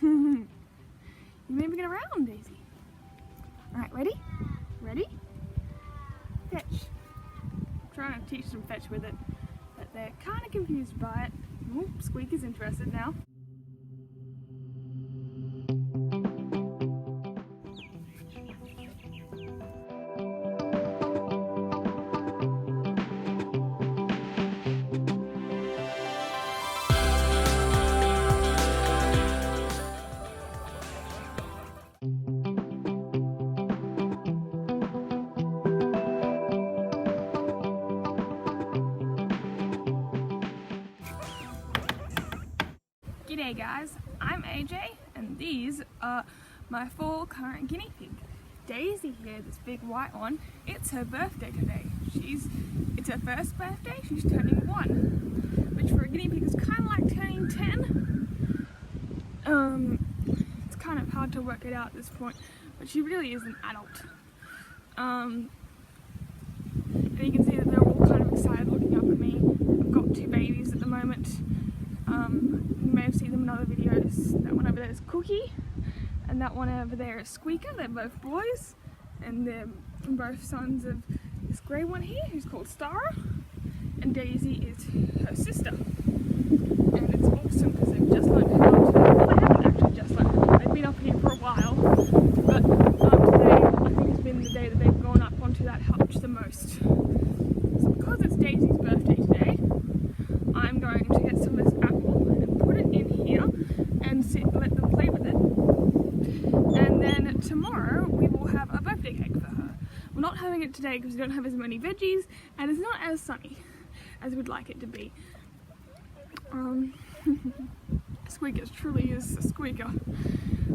You may be get around, Daisy. Alright, ready? Ready? Fetch. I'm trying to teach them fetch with it, but they're kind of confused by it. Oop, Squeak is interested now. G'day guys, I'm AJ and these are my 4 current guinea pigs. Daisy here, this big white one, it's her birthday today. It's her first birthday, she's turning 1, which for a guinea pig is kind of like turning 10. It's kind of hard to work it out at this point, but she really is an adult. And you can see that they're all kind of excited looking up at me. I've got 2 babies at the moment. You may have seen them in other videos. That one over there is Cookie, and that one over there is Squeaker. They're both boys, and they're both sons of this grey one here, who's called Stara, and Daisy is her sister. And it's awesome because they've just learned how to, well, they haven't actually just learned, they've been up here for a while, but today I think has been the day that they've gone up onto that hutch the most. So because it's Daisy's birthday today, I'm going to get some of this apple and put it in here and let them play with it. And then tomorrow we will have a birthday cake for her. We're not having it today because we don't have as many veggies and it's not as sunny as we'd like it to be. Squeaker truly is a squeaker.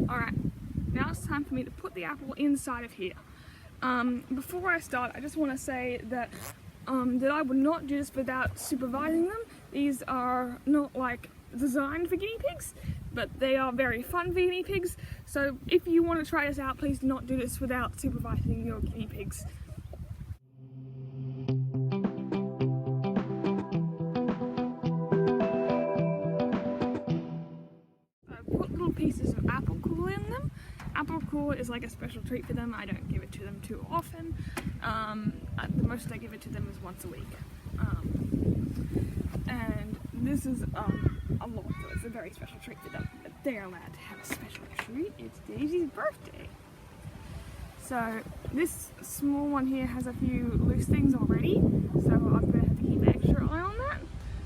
Alright, now it's time for me to put the apple inside of here. Before I start, I just want to say that that I would not do this without supervising them. These are not like designed for guinea pigs, but they are very fun for guinea pigs. So if you want to try this out, please do not do this without supervising your guinea pigs. I've put little pieces of apple core in them. Apple core is like a special treat for them. I don't give it to them too often. At the most I give it to them is once a week. And this is a lot, so it's a very special treat for them. But they're allowed to have a special treat. It's Daisy's birthday. So this small one here has a few loose things already, so I'm going to have to keep an extra eye on that.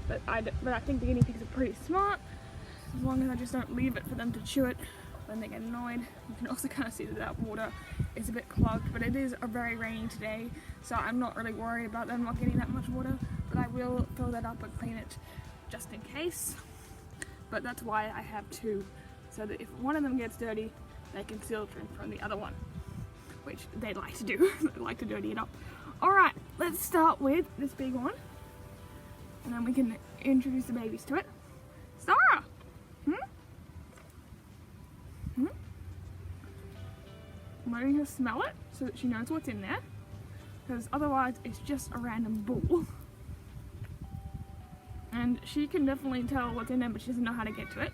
But I think the guinea pigs are pretty smart, as long as I just don't leave it for them to chew it when they get annoyed. You can also kind of see that that water is a bit clogged, but it is a very rainy today, so I'm not really worried about them not getting that much water, but I will fill that up and clean it just in case. But that's why I have 2, so that if one of them gets dirty, they can still drink from the other one, which they like to do. They like to dirty it up. Alright, let's start with this big one, and then we can introduce the babies to it. Stara! I'm letting her smell it so that she knows what's in there, because otherwise it's just a random ball. And she can definitely tell what's in there, but she doesn't know how to get to it.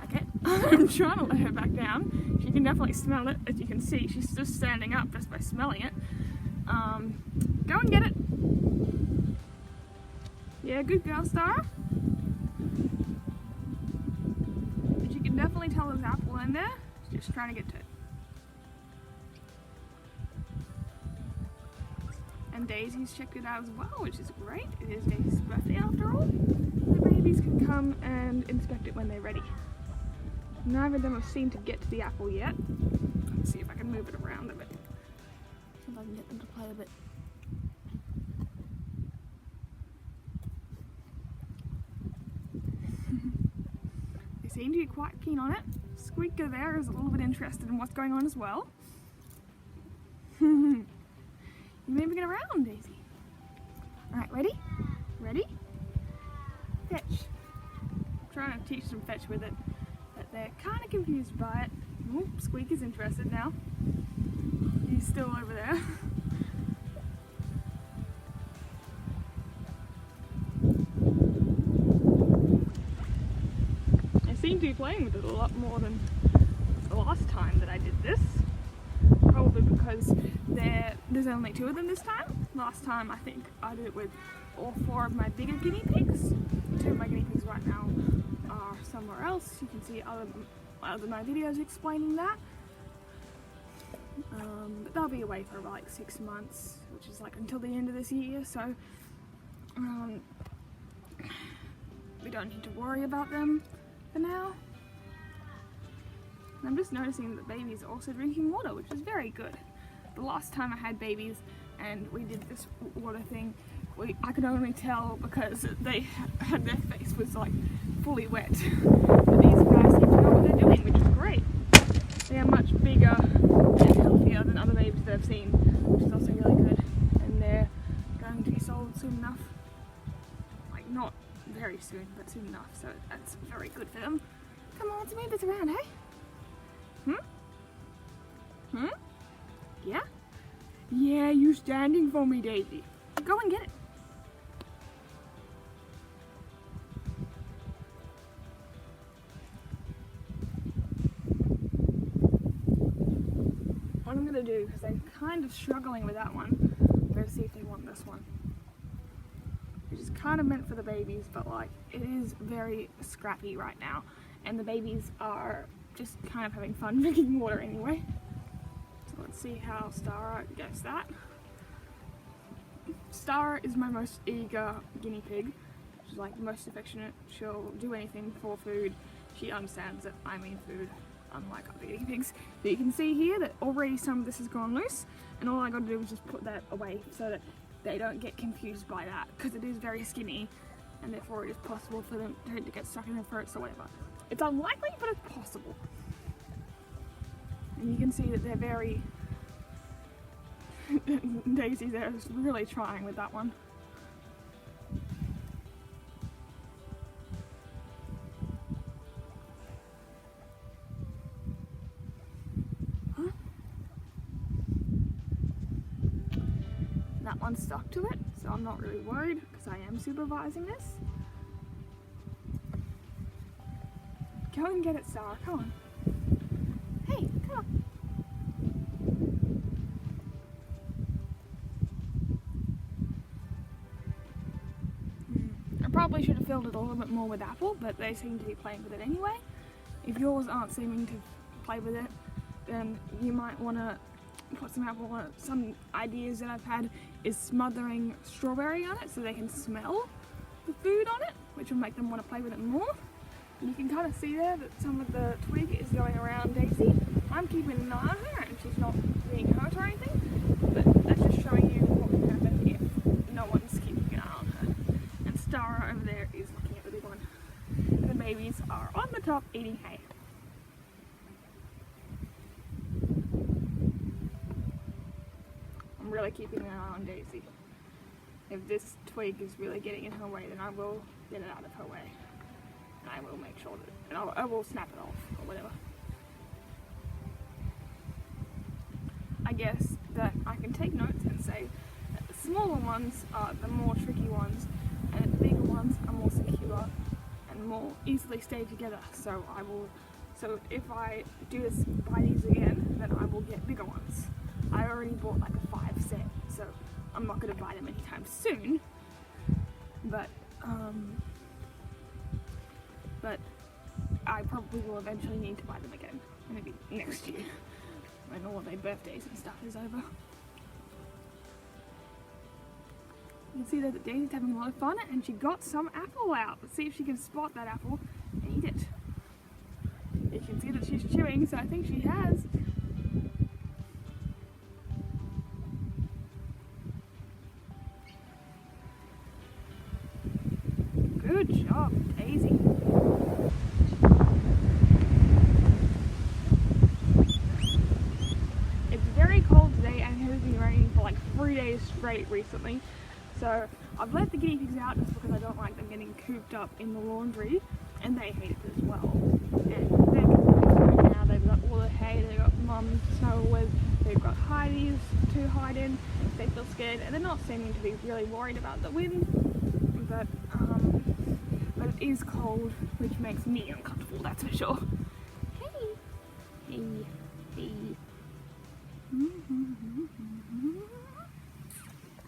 Okay, I'm trying to let her back down. She can definitely smell it, as you can see. She's just standing up just by smelling it. Go and get it. Yeah, good girl, Stara. But you can definitely tell there's apple in there. She's just trying to get to it. And Daisy's checked it out as well, which is great. It is Daisy's birthday after all. The babies can come and inspect it when they're ready. Neither of them have seemed to get to the apple yet. Let's see if I can move it around a bit. See if I can get them to play a bit. They seem to be quite keen on it. Squeaker there is a little bit interested in what's going on as well. You may be get around, Daisy. Alright, ready? Ready? Fetch. I'm trying to teach them fetch with it, but they're kind of confused by it. Oop, Squeak is interested now. He's still over there. They seem to be playing with it a lot more than the last time that I did this. Probably because there's only 2 of them this time. Last time I think I did it with all 4 of my bigger guinea pigs. 2 of my guinea pigs right now are somewhere else. You can see other my videos explaining that. But they'll be away for about like 6 months, which is like until the end of this year, so we don't need to worry about them for now. And I'm just noticing that babies are also drinking water, which is very good. The last time I had babies and we did this water thing, I could only tell because they had their face was like fully wet. But these guys seem to know what they're doing, which is great. They are much bigger and healthier than other babies that I've seen, which is also really good. And they're going to be sold soon enough. Like not very soon, but soon enough, so that's very good for them. Come on, let's move this around, hey? Yeah? Yeah, you standing for me, Daisy. Go and get it. What I'm gonna do, because I'm kind of struggling with that one, I'm gonna see if they want this one. Which is kind of meant for the babies, but like, it is very scrappy right now. And the babies are just kind of having fun drinking water anyway. So let's see how Stara gets that. Stara is my most eager guinea pig. She's like most affectionate. She'll do anything for food. She understands that I mean food, unlike other guinea pigs. But you can see here that already some of this has gone loose, and all I got to do is just put that away so that they don't get confused by that, because it is very skinny, and therefore it is possible for them to get stuck in their throats or whatever. It's unlikely, but it's possible. And you can see that they're very... Daisy there is really trying with that one. Huh? That one's stuck to it, so I'm not really worried because I am supervising this. Go and get it, Sarah, come on. Hey, come on. I probably should have filled it a little bit more with apple, but they seem to be playing with it anyway. If yours aren't seeming to play with it, then you might want to put some apple on it. Some ideas that I've had is smothering strawberry on it so they can smell the food on it, which will make them want to play with it more. You can kind of see there that some of the twig is going around Daisy. I'm keeping an eye on her and she's not being hurt or anything, but that's just showing you what can happen if no one's keeping an eye on her. And Stara over there is looking at the big one. And the babies are on the top eating hay. I'm really keeping an eye on Daisy. If this twig is really getting in her way, then I will get it out of her way. I will make sure that, and I will snap it off or whatever. I guess that I can take notes and say that the smaller ones are the more tricky ones, and the bigger ones are more secure and more easily stay together. So if I do this, buy these again, then I will get bigger ones. I already bought like a 5 set, so I'm not going to buy them anytime soon. But I probably will eventually need to buy them again, maybe next year, when all of their birthdays and stuff is over. You can see that Daisy's having a lot of fun, and she got some apple out. Let's see if she can spot that apple and eat it. You can see that she's chewing, so I think she has. Good job, Daisy. It's very cold today and it has been raining for like 3 days straight recently. So I've let the guinea pigs out just because I don't like them getting cooped up in the laundry, and they hate it as well. And they're right now, they've got all the hay, they've got mum to snuggle with, they've got hideys to hide in. They feel scared and they're not seeming to be really worried about the wind, but it is cold, which makes me uncomfortable. that's for sure. Hey, hey, hey.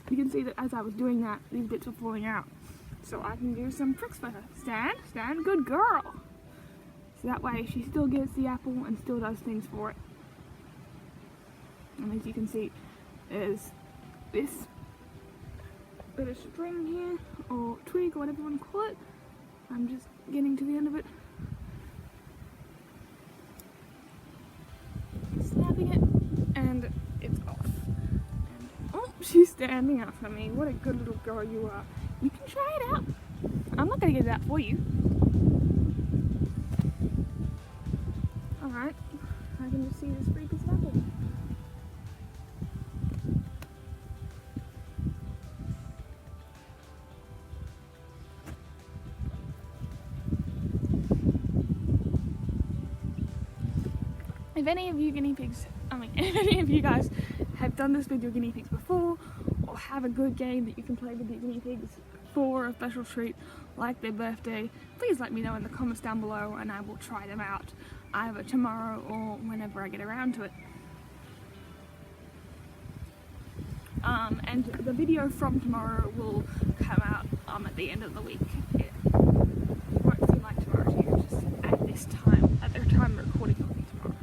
You can see that as I was doing that, these bits were falling out. So I can do some tricks for her. Stand, stand, good girl. So that way she still gets the apple and still does things for it. And as you can see, there's this bit of string here, or twig, or whatever you want to call it. I'm just getting to the end of it. Snapping it, and it's off. And, oh, she's standing up for me. What a good little girl you are. You can try it out. I'm not going to get it out for you. Alright, I can just see this free piece of apple. If any of you guinea pigs, if any of you guys have done this with your guinea pigs before, or have a good game that you can play with your guinea pigs for a special treat like their birthday, please let me know in the comments down below and I will try them out either tomorrow or whenever I get around to it. And the video from tomorrow will come out at the end of the week. It won't seem like tomorrow to you, just at this time, at the time of recording it'll be tomorrow.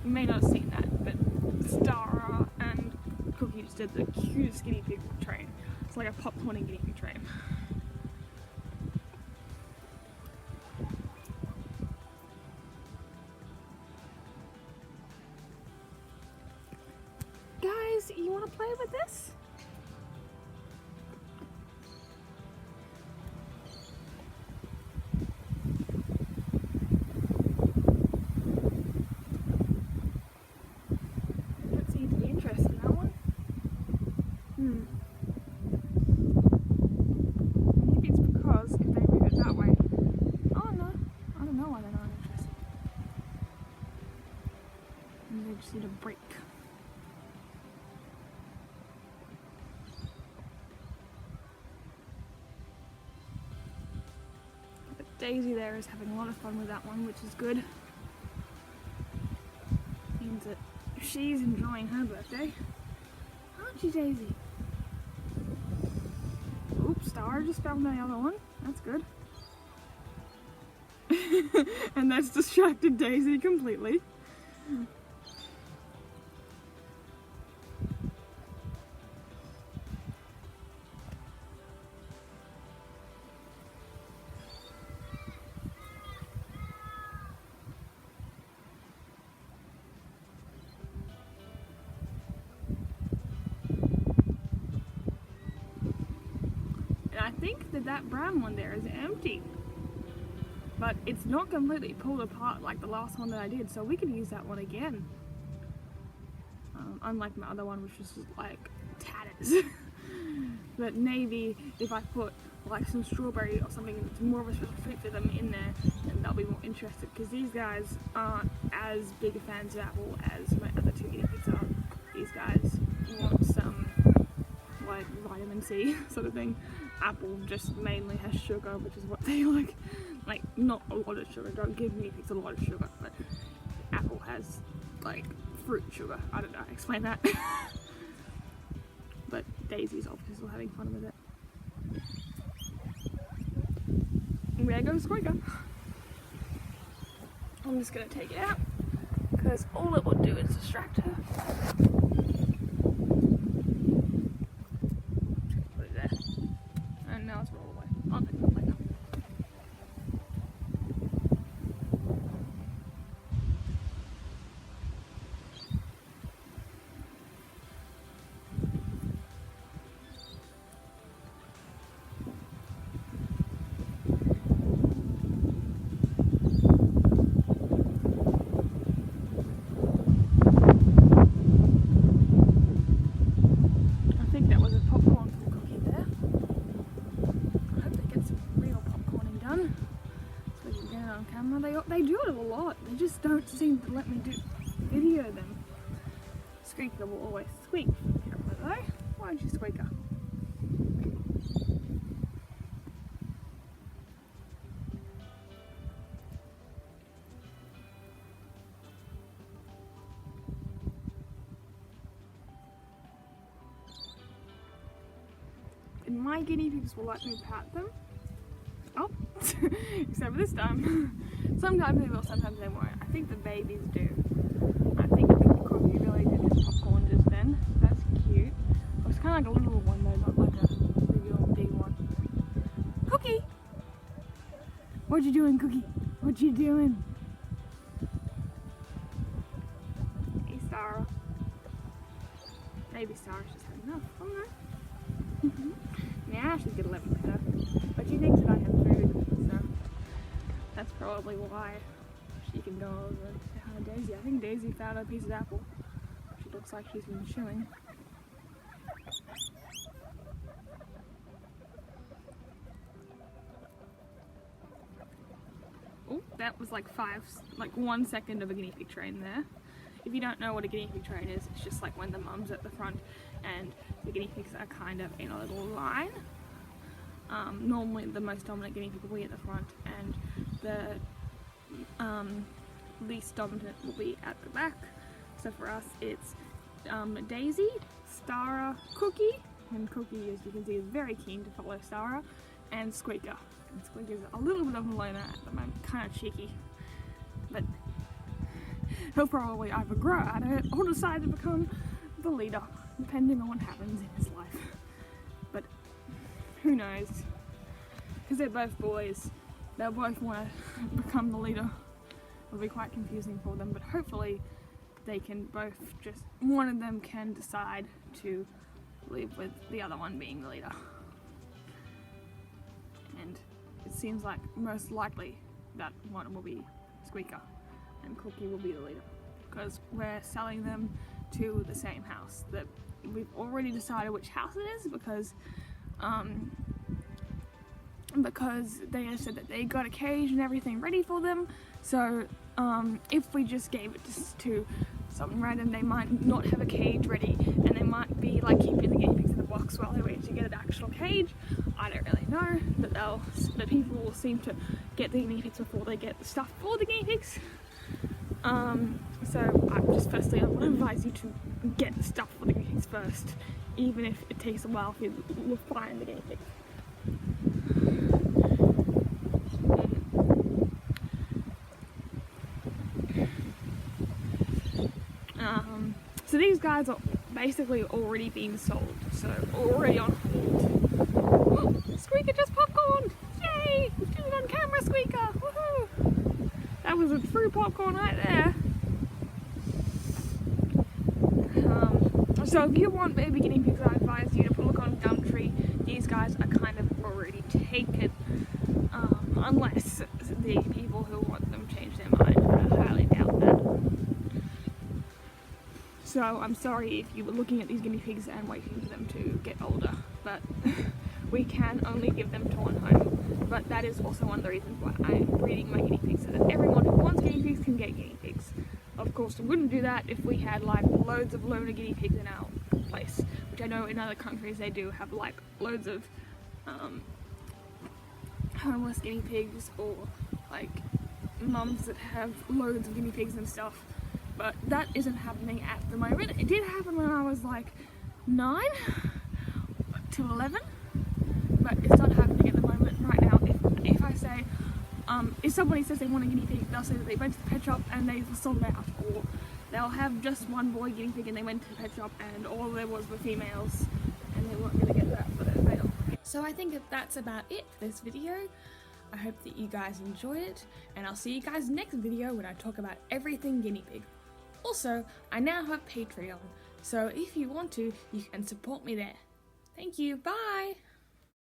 You may not have seen that, but Stara and Cookie just did the cutest guinea pig train. It's like a popcorning guinea pig train. Guys, you want to play with this? Don't seem to be interested in that one. Maybe it's because if they move it that way. Oh no, I don't know why they're not interested. Maybe they just need a break. Daisy there is having a lot of fun with that one, which is good. Means that she's enjoying her birthday. Aren't you, Daisy? Oops, Star just found the other one. That's good. And that's distracted Daisy completely. I think that brown one there is empty, but it's not completely pulled apart like the last one that I did, so we could use that one again. Unlike my other one, which was just like tatters. But maybe if I put like some strawberry or something that's more of a special treat for them in there, then they'll be more interested, because these guys aren't as big a fans of apple as my other two guinea pigs are. These guys want some like vitamin C sort of thing. Apple just mainly has sugar, which is what they like. Like, not a lot of sugar, don't give me a lot of sugar, but apple has like fruit sugar. I don't know how to explain that. But Daisy's obviously still having fun with it. And there goes Squeaker. I'm just gonna take it out, because all it will do is distract her. Now it's roll away. I'll pick it up later. I think that was a popcorn for Cookie there. Done, so we can get it on camera. They do it a lot, they just don't seem to let me video them. Squeaker will always squeak from the camera though. Why don't you, Squeaker? and my guinea pigs will let me pat them. Oh, except for this time. Sometimes they will, sometimes they won't. I think the babies do. I think Cookie really did his popcorn just then. That's cute. It was kind of like a little one though, not like a real big one. Cookie! What you doing, Cookie? What you doing? Hey, Sarah. Maybe Sarah's just had enough. Oh no. Now she's gonna let me pet her. But she thinks that I have food, so that's probably why she can go over and say hi to Daisy. I think Daisy found a piece of apple. She looks like she's been chewing. Oh, that was like 1 second of a guinea pig train there. If you don't know what a guinea pig train is, it's just like when the mum's at the front and the guinea pigs are kind of in a little line. Normally the most dominant guinea pig will be at the front and the least dominant will be at the back. So for us it's Daisy, Stara, Cookie, and Cookie, as you can see, is very keen to follow Stara, and Squeaker. And Squeaker's a little bit of a loner at the moment, kind of cheeky, but he'll probably either grow out of it or decide to become the leader, depending on what happens in his life. But who knows? Because they're both boys, they'll both want to become the leader. It'll be quite confusing for them, but hopefully they can both one of them can decide to live with the other one being the leader. And it seems like most likely that one will be Squeaker and Cookie will be the leader, because we're selling them to the same house. That we've already decided which house it is, because they have said that they got a cage and everything ready for them. So if we just gave it to someone random, they might not have a cage ready, and they might be like keeping the guinea pigs in the box while they wait to get an actual cage. I don't really know, but people will seem to get the guinea pigs before they get the stuff for the guinea pigs. So firstly I want to advise you to get the stuff for the guinea pigs first, even if it takes a while for you to find the guinea pig. So these guys are basically already being sold, so already on hold. Oh, Squeaker just popcorn! Yay! We did it on camera, Squeaker! Woohoo! That was a true popcorn right there. So if you want baby guinea pigs, I advise you to look on Gumtree. These guys are kind of already taken, unless the people who want them change their mind. I highly doubt that. So I'm sorry if you were looking at these guinea pigs and waiting for them to get older, but we can only give them to one home. But that is also one of the reasons why I'm breeding my guinea pigs, so that everyone who wants guinea pigs can get guinea pigs. Of course, we wouldn't do that if we had like loads of loner guinea pigs in our place, which I know in other countries they do have like loads of homeless guinea pigs, or like mums that have loads of guinea pigs and stuff. But that isn't happening at the moment. It did happen when I was like 9 to 11, but it's not happening at the moment right now. If I say, if somebody says they want a guinea pig, they'll say that they went to the pet shop and they sold out, or they'll have just one boy guinea pig and they went to the pet shop and all there was were females and they weren't going to get that for their sale. So I think that's about it for this video. I hope that you guys enjoyed it, and I'll see you guys next video when I talk about everything guinea pig. Also, I now have Patreon, so if you want to, you can support me there. Thank you, bye!